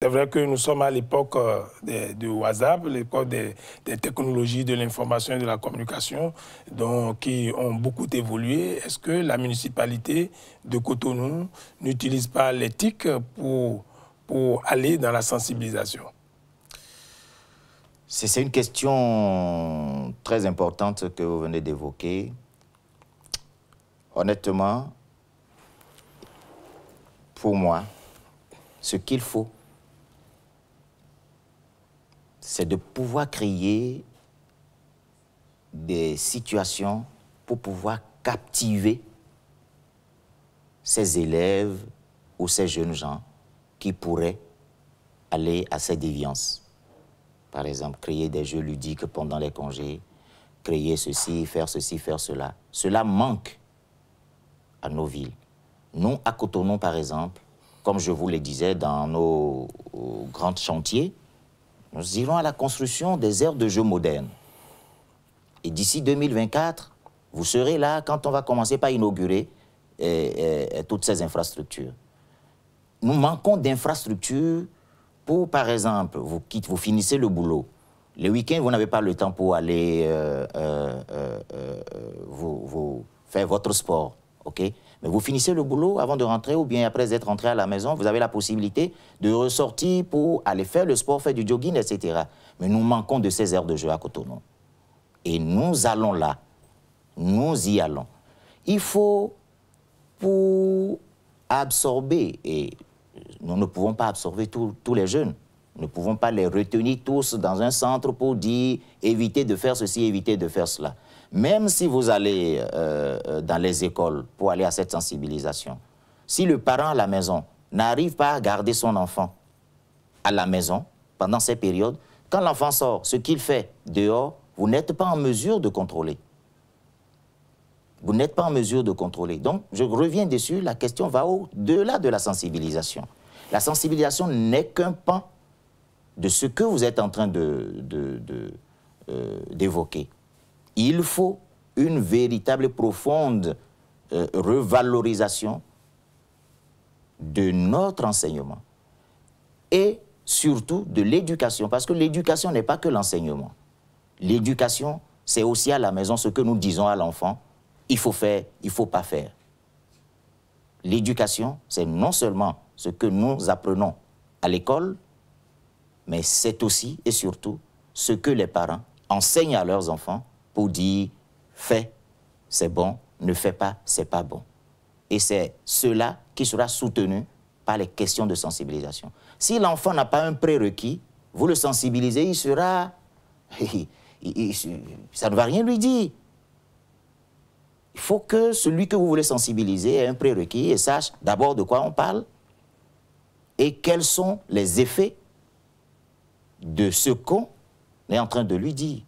C'est vrai que nous sommes à l'époque du WhatsApp, l'époque des technologies de l'information et de la communication, donc, qui ont beaucoup évolué. Est-ce que la municipalité de Cotonou n'utilise pas les TIC pour aller dans la sensibilisation? C'est une question très importante que vous venez d'évoquer. Honnêtement, pour moi, ce qu'il faut, c'est de pouvoir créer des situations pour pouvoir captiver ces élèves ou ces jeunes gens qui pourraient aller à ces déviances. Par exemple, créer des jeux ludiques pendant les congés, créer ceci, faire cela. Cela manque à nos villes. Nous, à Cotonou, par exemple, comme je vous le disais, dans nos grands chantiers, nous irons à la construction des aires de jeux modernes. Et d'ici 2024, vous serez là quand on va commencer par inaugurer toutes ces infrastructures. Nous manquons d'infrastructures pour, par exemple, vous finissez le boulot. Le week-end, vous n'avez pas le temps pour aller faire votre sport, ok? Mais vous finissez le boulot avant de rentrer ou bien après être rentré à la maison, vous avez la possibilité de ressortir pour aller faire le sport, faire du jogging, etc. Mais nous manquons de ces aires de jeu à Cotonou. Et nous allons là. Nous y allons. Il faut, pour absorber, et nous ne pouvons pas absorber tous les jeunes, nous ne pouvons pas les retenir tous dans un centre pour dire évitez de faire ceci, évitez de faire cela. Même si vous allez dans les écoles pour aller à cette sensibilisation, si le parent à la maison n'arrive pas à garder son enfant à la maison pendant ces périodes, quand l'enfant sort, ce qu'il fait dehors, vous n'êtes pas en mesure de contrôler. Vous n'êtes pas en mesure de contrôler. Donc, je reviens dessus, la question va au-delà de la sensibilisation. La sensibilisation n'est qu'un pan de ce que vous êtes en train d'évoquer. Il faut une véritable et profonde revalorisation de notre enseignement et surtout de l'éducation, parce que l'éducation n'est pas que l'enseignement. L'éducation, c'est aussi à la maison ce que nous disons à l'enfant, il faut faire, il ne faut pas faire. L'éducation, c'est non seulement ce que nous apprenons à l'école, mais c'est aussi et surtout ce que les parents enseignent à leurs enfants pour dire « fais, c'est bon, ne fais pas, c'est pas bon ». Et c'est cela qui sera soutenu par les questions de sensibilisation. Si l'enfant n'a pas un prérequis, vous le sensibilisez, il sera... ça ne va rien lui dire. Il faut que celui que vous voulez sensibiliser ait un prérequis et sache d'abord de quoi on parle et quels sont les effets de ce qu'on est en train de lui dire.